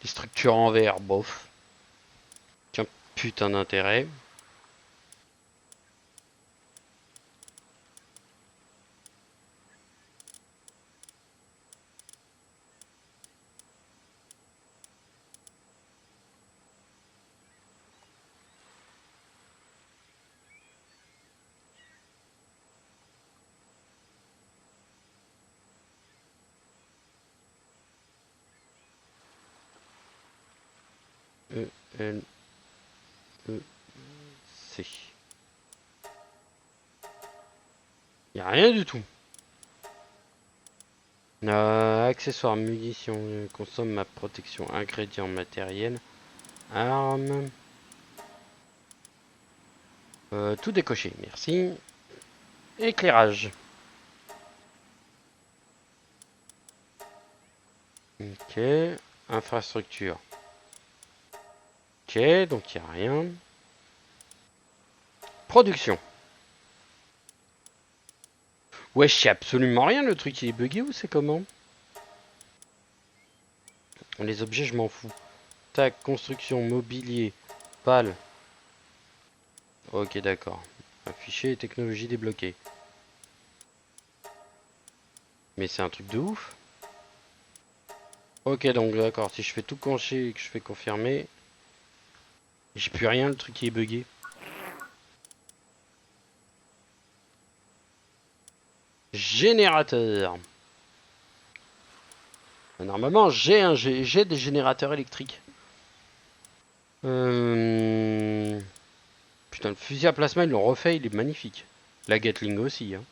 A: les structures en verre, bof. Tiens, putain d'intérêt. E, L, E, C. Y a rien du tout. Accessoires, munitions, consomme ma protection, ingrédients, matériel, armes. Tout décoché, merci. Éclairage. Ok. Infrastructure. Ok, donc il n'y a rien. Production. Wesh, y'a absolument rien, le truc il est bugué ou c'est comment? Les objets, je m'en fous. Tac, construction, mobilier, pal. Ok, d'accord. Afficher technologie débloquée. Mais c'est un truc de ouf. Ok, donc d'accord, si je fais tout concher et que je fais confirmer, j'ai plus rien, le truc qui est bugué. Générateur. Normalement, j'ai des générateurs électriques. Putain, le fusil à plasma, ils l'ont refait, il est magnifique. La Gatling aussi. Hein.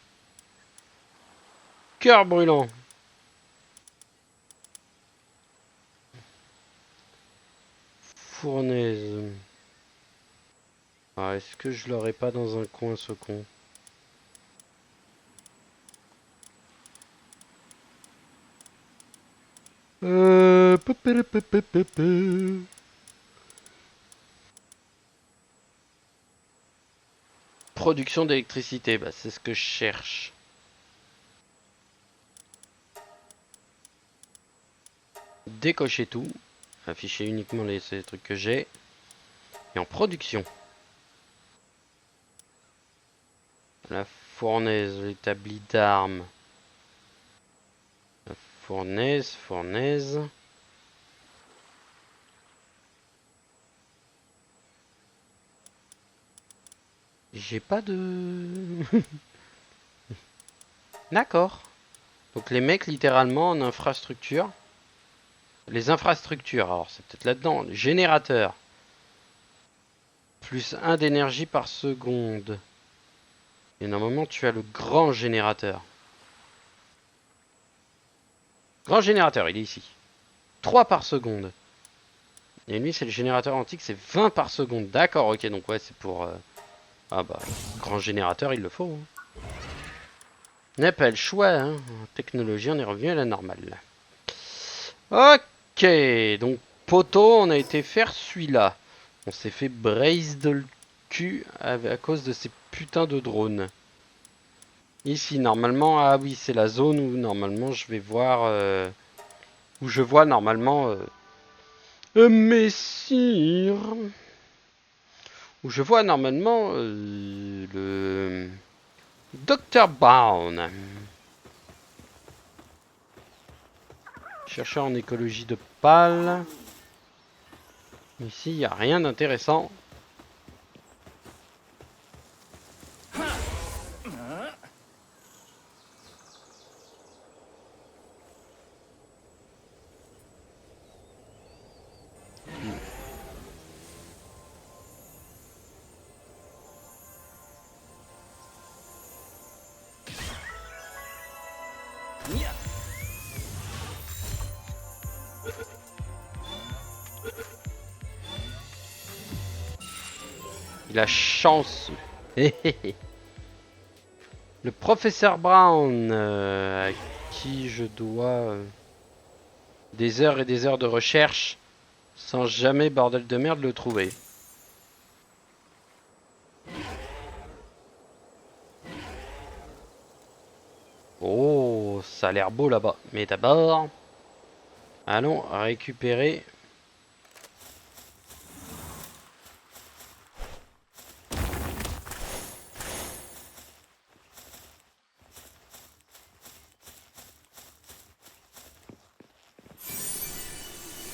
A: Cœur brûlant. Fournaise. Ah, est-ce que je l'aurais pas dans un coin, ce con? Peu, peu, peu, peu, peu, peu. Production d'électricité, bah, c'est ce que je cherche. Décocher tout. Afficher uniquement ces trucs que j'ai. Et en production. La fournaise, l'établi d'armes. La fournaise, fournaise. J'ai pas de... D'accord. Donc les mecs, littéralement, en infrastructure. Les infrastructures, alors c'est peut-être là-dedans. Générateur. Plus 1 d'énergie par seconde. Et normalement, tu as le grand générateur. Grand générateur, il est ici. 3 par seconde. Et lui, c'est le générateur antique, c'est 20 par seconde. D'accord, ok, donc ouais, c'est pour... Ah bah, grand générateur, il le faut. Hein. N'a pas le choix, hein. En technologie, on est revenu à la normale. Ok, donc poteau, on a été faire celui-là. On s'est fait braise de le cul à cause de ces putains de drones. Ici, normalement, ah oui, c'est la zone où normalement je vais voir... où je vois normalement... Messire. Où je vois normalement le... Dr. Brown. Chercheur en écologie de pâle. Ici, il n'y a rien d'intéressant. Il a chance. Le professeur Brown, à qui je dois des heures et des heures de recherche, sans jamais, bordel de merde, le trouver. Oh, ça a l'air beau là-bas. Mais d'abord, allons récupérer...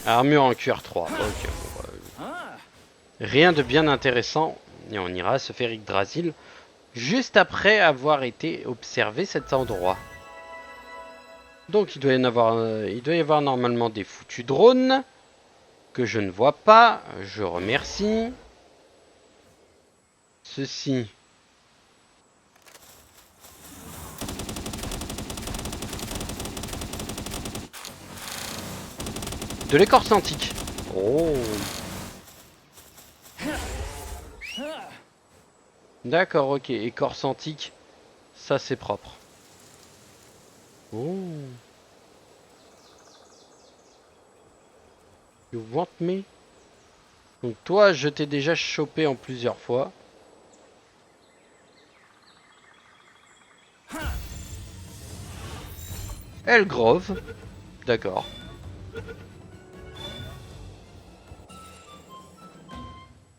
A: Armure en cuir 3. Ok, bon, rien de bien intéressant. Et on ira se faire Yggdrasil juste après avoir été observé cet endroit. Donc il doit y avoir normalement des foutus drones que je ne vois pas. Je remercie. Ceci. De l'écorce antique. Oh. D'accord, ok. Écorce antique. Ça c'est propre. Oh. You want me? Donc toi, je t'ai déjà chopé en plusieurs fois. Elgrove. D'accord.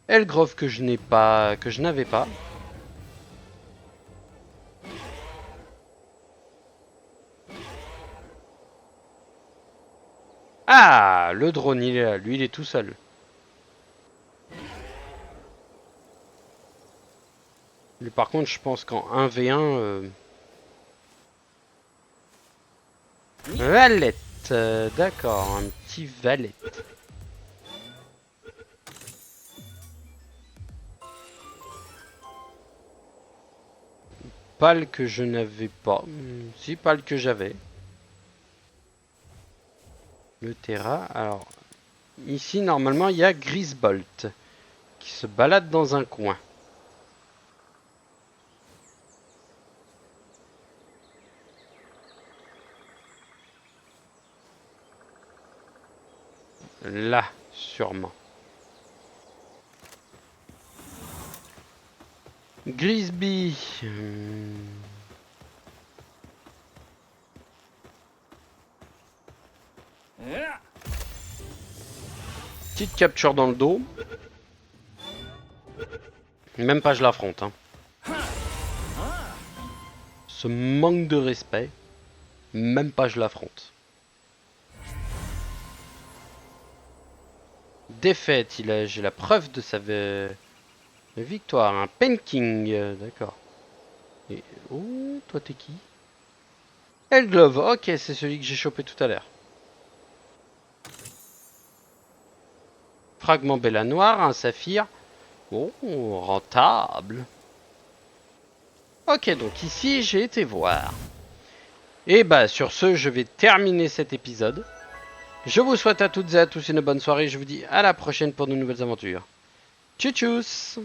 A: Elgrove que je n'ai pas, que je n'avais pas. Ah, le drone, il est là. Lui, il est tout seul. Lui, par contre, je pense qu'en 1v1... Valette. D'accord, un petit valette. Pâle que je n'avais pas. Si, pâle que j'avais. Le Terra. Alors, ici, normalement, il y a Grisbolt qui se balade dans un coin. Là, sûrement. Grisby. Petite capture dans le dos. Même pas je l'affronte. Hein. Ce manque de respect. Même pas je l'affronte. Défaite, j'ai la preuve de sa victoire. Un Penking, d'accord. Et oh, toi t'es qui? Elglove, ok, c'est celui que j'ai chopé tout à l'heure. Fragment Bella Noire, un saphir. Oh, rentable. Ok, donc ici, j'ai été voir. Et bah, sur ce, je vais terminer cet épisode. Je vous souhaite à toutes et à tous une bonne soirée. Je vous dis à la prochaine pour de nouvelles aventures. Tchuss tchuss!